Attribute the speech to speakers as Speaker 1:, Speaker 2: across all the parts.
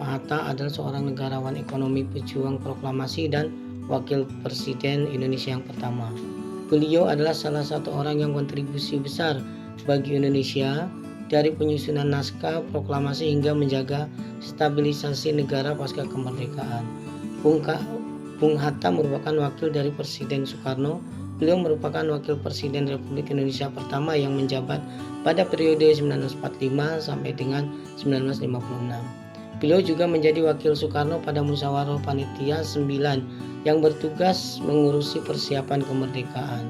Speaker 1: Hatta adalah seorang negarawan ekonomi, pejuang proklamasi, dan wakil presiden Indonesia yang pertama. Beliau adalah salah satu orang yang kontribusi besar bagi Indonesia, dari penyusunan naskah proklamasi hingga menjaga stabilisasi negara pasca kemerdekaan. Bung Hatta merupakan wakil dari Presiden Soekarno. Beliau merupakan wakil Presiden Republik Indonesia pertama yang menjabat pada periode 1945 sampai dengan 1956. Beliau juga menjadi wakil Soekarno pada Musyawarah Panitia 9 yang bertugas mengurusi persiapan kemerdekaan.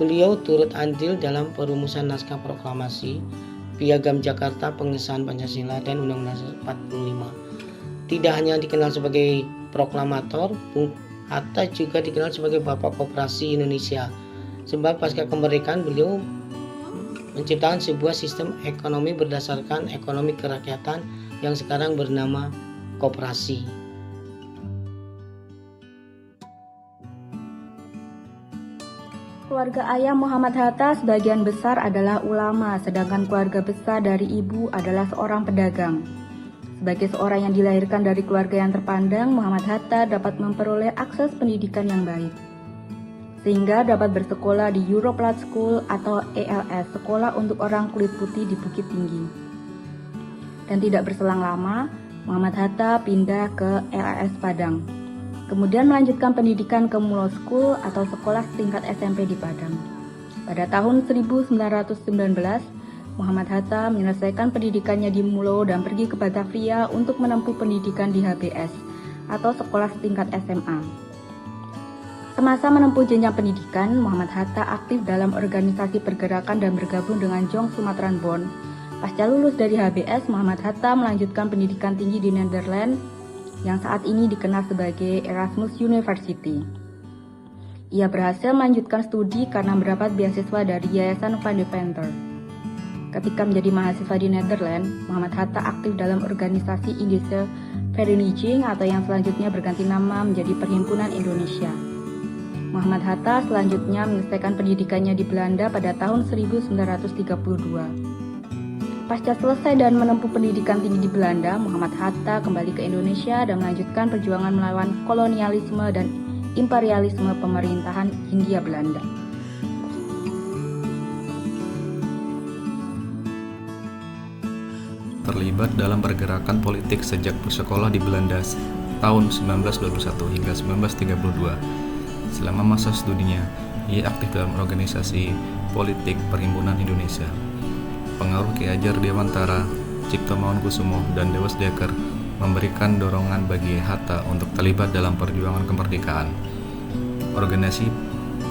Speaker 1: Beliau turut andil dalam perumusan naskah proklamasi, Piagam Jakarta, pengesahan Pancasila, dan Undang-Undang 45. Tidak hanya dikenal sebagai proklamator, Bung Hatta juga dikenal sebagai Bapak Koperasi Indonesia. Sebab pasca kemerdekaan beliau menciptakan sebuah sistem ekonomi berdasarkan ekonomi kerakyatan yang sekarang bernama koperasi.
Speaker 2: Keluarga ayah Muhammad Hatta sebagian besar adalah ulama, sedangkan keluarga besar dari ibu adalah seorang pedagang. Sebagai seorang yang dilahirkan dari keluarga yang terpandang, Muhammad Hatta dapat memperoleh akses pendidikan yang baik, sehingga dapat bersekolah di Europlus School atau ELS, sekolah untuk orang kulit putih di Bukit Tinggi. Dan tidak berselang lama, Muhammad Hatta pindah ke ELS Padang, kemudian melanjutkan pendidikan ke Mulo School atau sekolah tingkat SMP di Padang. Pada tahun 1919, Muhammad Hatta menyelesaikan pendidikannya di Mulo dan pergi ke Batavia untuk menempuh pendidikan di HBS atau sekolah tingkat SMA. Semasa menempuh jenjang pendidikan, Muhammad Hatta aktif dalam organisasi pergerakan dan bergabung dengan Jong Sumatran Bond. Pasca lulus dari HBS, Muhammad Hatta melanjutkan pendidikan tinggi di Netherlands yang saat ini dikenal sebagai Erasmus University. Ia berhasil melanjutkan studi karena mendapat beasiswa dari Yayasan Van Deventer. Ketika menjadi mahasiswa di Netherlands, Muhammad Hatta aktif dalam organisasi Indische Vereniging atau yang selanjutnya berganti nama menjadi Perhimpunan Indonesia. Muhammad Hatta selanjutnya menyelesaikan pendidikannya di Belanda pada tahun 1932. Pasca selesai dan menempuh pendidikan tinggi di Belanda, Muhammad Hatta kembali ke Indonesia dan melanjutkan perjuangan melawan kolonialisme dan imperialisme pemerintahan Hindia Belanda.
Speaker 3: Terlibat dalam pergerakan politik sejak bersekolah di Belanda tahun 1921 hingga 1932. Selama masa studinya, ia aktif dalam organisasi politik Perhimpunan Indonesia. Pengaruh Ki Hajar Dewantara, Cipto Mangunkusumo, dan Dewas Dekker memberikan dorongan bagi Hatta untuk terlibat dalam perjuangan kemerdekaan. Organisasi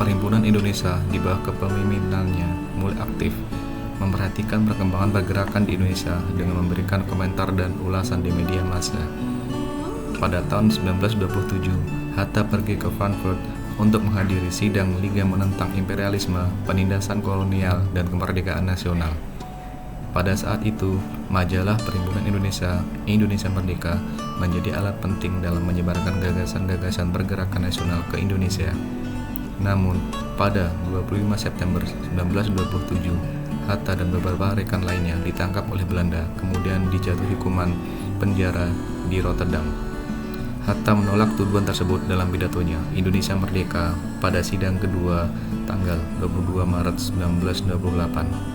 Speaker 3: Perhimpunan Indonesia di bawah kepemimpinannya mulai aktif memperhatikan perkembangan pergerakan di Indonesia dengan memberikan komentar dan ulasan di media massa. Pada tahun 1927, Hatta pergi ke Frankfurt untuk menghadiri sidang Liga menentang imperialisme, penindasan kolonial, dan kemerdekaan nasional. Pada saat itu, majalah Perhimpunan Indonesia, Indonesia Merdeka, menjadi alat penting dalam menyebarkan gagasan-gagasan pergerakan nasional ke Indonesia. Namun, pada 25 September 1927, Hatta dan beberapa rekan lainnya ditangkap oleh Belanda, kemudian dijatuhi hukuman penjara di Rotterdam. Hatta menolak tuduhan tersebut dalam pidatonya Indonesia Merdeka pada sidang kedua tanggal 22 Maret 1928.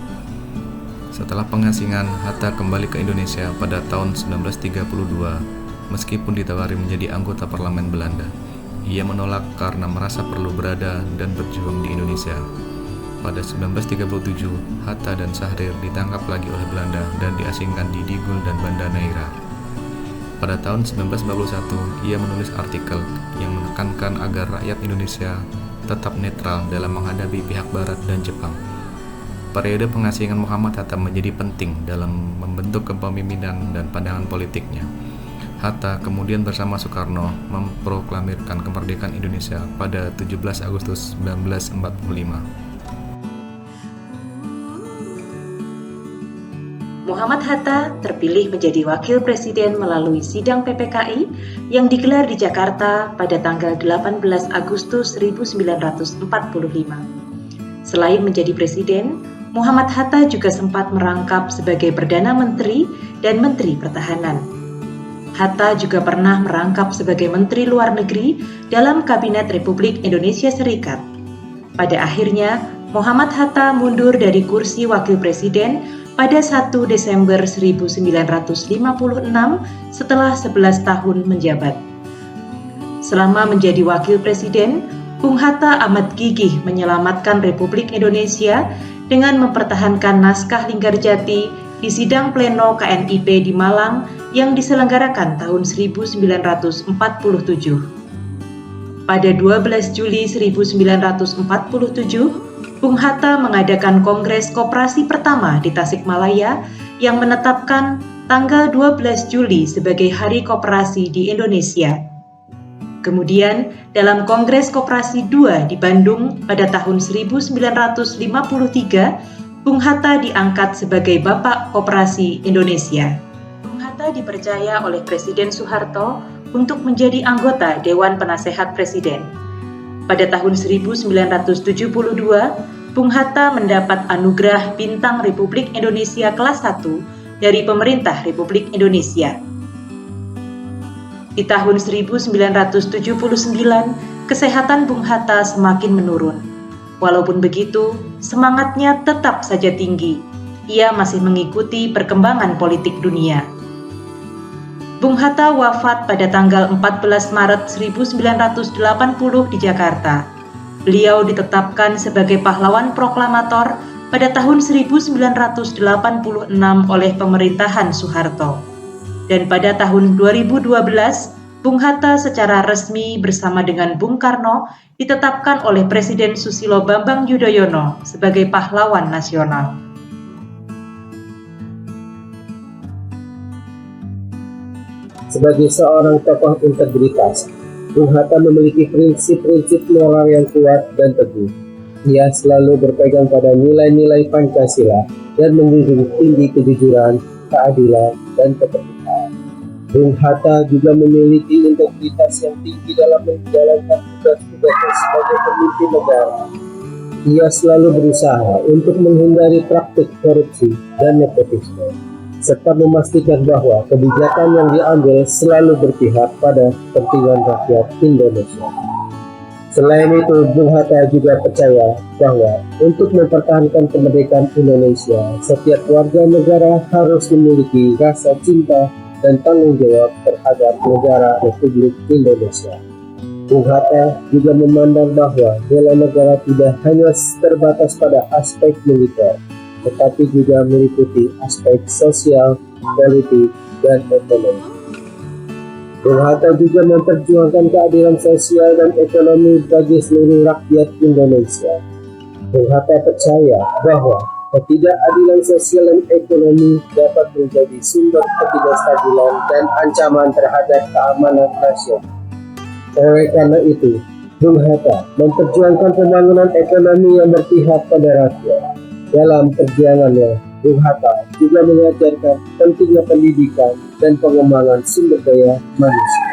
Speaker 3: Setelah pengasingan, Hatta kembali ke Indonesia pada tahun 1932. Meskipun ditawari menjadi anggota parlemen Belanda, ia menolak karena merasa perlu berada dan berjuang di Indonesia. Pada 1937, Hatta dan Syahrir ditangkap lagi oleh Belanda dan diasingkan di Digul dan Banda Neira. Pada tahun 1991, ia menulis artikel yang menekankan agar rakyat Indonesia tetap netral dalam menghadapi pihak Barat dan Jepang. Periode pengasingan Muhammad Hatta menjadi penting dalam membentuk kepemimpinan dan pandangan politiknya. Hatta kemudian bersama Soekarno memproklamirkan kemerdekaan Indonesia pada 17 Agustus 1945.
Speaker 4: Muhammad Hatta terpilih menjadi wakil presiden melalui sidang PPKI yang digelar di Jakarta pada tanggal 18 Agustus 1945. Selain menjadi presiden, Muhammad Hatta juga sempat merangkap sebagai Perdana Menteri dan Menteri Pertahanan. Hatta juga pernah merangkap sebagai Menteri Luar Negeri dalam Kabinet Republik Indonesia Serikat. Pada akhirnya, Muhammad Hatta mundur dari kursi Wakil Presiden pada 1 Desember 1956 setelah 11 tahun menjabat. Selama menjadi Wakil Presiden, Bung Hatta amat gigih menyelamatkan Republik Indonesia dengan mempertahankan naskah Linggarjati di sidang pleno KNIP di Malang yang diselenggarakan tahun 1947. Pada 12 Juli 1947, Bung Hatta mengadakan Kongres Koperasi pertama di Tasikmalaya yang menetapkan tanggal 12 Juli sebagai Hari Koperasi di Indonesia. Kemudian, dalam Kongres Koperasi II di Bandung pada tahun 1953, Bung Hatta diangkat sebagai Bapak Koperasi Indonesia. Bung Hatta dipercaya oleh Presiden Soeharto untuk menjadi anggota Dewan Penasehat Presiden. Pada tahun 1972, Bung Hatta mendapat anugerah Bintang Republik Indonesia kelas 1 dari Pemerintah Republik Indonesia. Di tahun 1979, kesehatan Bung Hatta semakin menurun. Walaupun begitu, semangatnya tetap saja tinggi. Ia masih mengikuti perkembangan politik dunia. Bung Hatta wafat pada tanggal 14 Maret 1980 di Jakarta. Beliau ditetapkan sebagai pahlawan proklamator pada tahun 1986 oleh pemerintahan Soeharto. Dan pada tahun 2012, Bung Hatta secara resmi bersama dengan Bung Karno ditetapkan oleh Presiden Susilo Bambang Yudhoyono sebagai pahlawan nasional.
Speaker 5: Sebagai seorang tokoh integritas, Bung Hatta memiliki prinsip-prinsip moral yang kuat dan teguh. Ia selalu berpegang pada nilai-nilai Pancasila dan menjunjung tinggi kejujuran, keadilan, dan keterbukaan. Bung Hatta juga memiliki integritas yang tinggi dalam menjalankan tugas-tugasnya sebagai pemimpin negara. Ia selalu berusaha untuk menghindari praktik korupsi dan nepotisme, serta memastikan bahwa kebijakan yang diambil selalu berpihak pada kepentingan rakyat Indonesia. Selain itu, Bung Hatta juga percaya bahwa untuk mempertahankan kemerdekaan Indonesia, setiap warga negara harus memiliki rasa cinta dan tanggung jawab terhadap negara Republik Indonesia. Bung Hatta juga memandang bahwa bela negara tidak hanya terbatas pada aspek militer, tetapi juga meliputi aspek sosial, politik, dan ekonomi. Bung Hatta juga memperjuangkan keadilan sosial dan ekonomi bagi seluruh rakyat Indonesia. Bung Hatta percaya bahwa ketidakadilan sosial dan ekonomi dapat menjadi sumber ketidakstabilan dan ancaman terhadap keamanan nasional. Oleh karena itu, Bung Hatta memperjuangkan pembangunan ekonomi yang berpihak pada rakyat. Dalam perjuangannya, Bung Hatta juga mengajarkan pentingnya pendidikan dan pengembangan sumber daya manusia.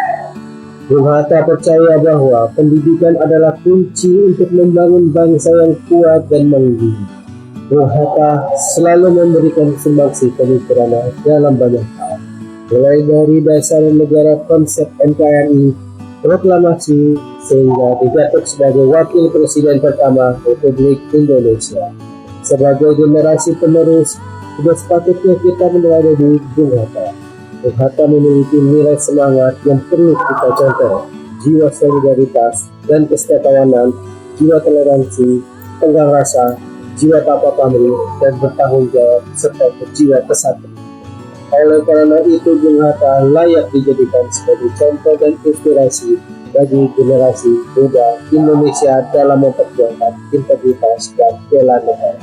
Speaker 5: Bung Hatta percaya bahwa pendidikan adalah kunci untuk membangun bangsa yang kuat dan mandiri. Bung Hatta selalu memberikan sumbangsi pemikirannya dalam banyak hal, mulai dari dasar negara konsep NKRI, proklamasi, sehingga didapat sebagai Wakil Presiden pertama Republik Indonesia. Sebagai generasi penerus, sudah sepatutnya kita meneladani Bung Hatta. Bung Hatta memiliki nilai semangat yang perlu kita contoh, jiwa solidaritas dan kesetiakawanan, jiwa toleransi, tenggang rasa, jiwa tata pamrih, dan bertanggung jawab serta berjiwa kesatuan. Oleh karena itu, Bung Hatta layak dijadikan sebagai contoh dan inspirasi bagi generasi muda Indonesia dalam memperjuangkan integritas dan bela negara.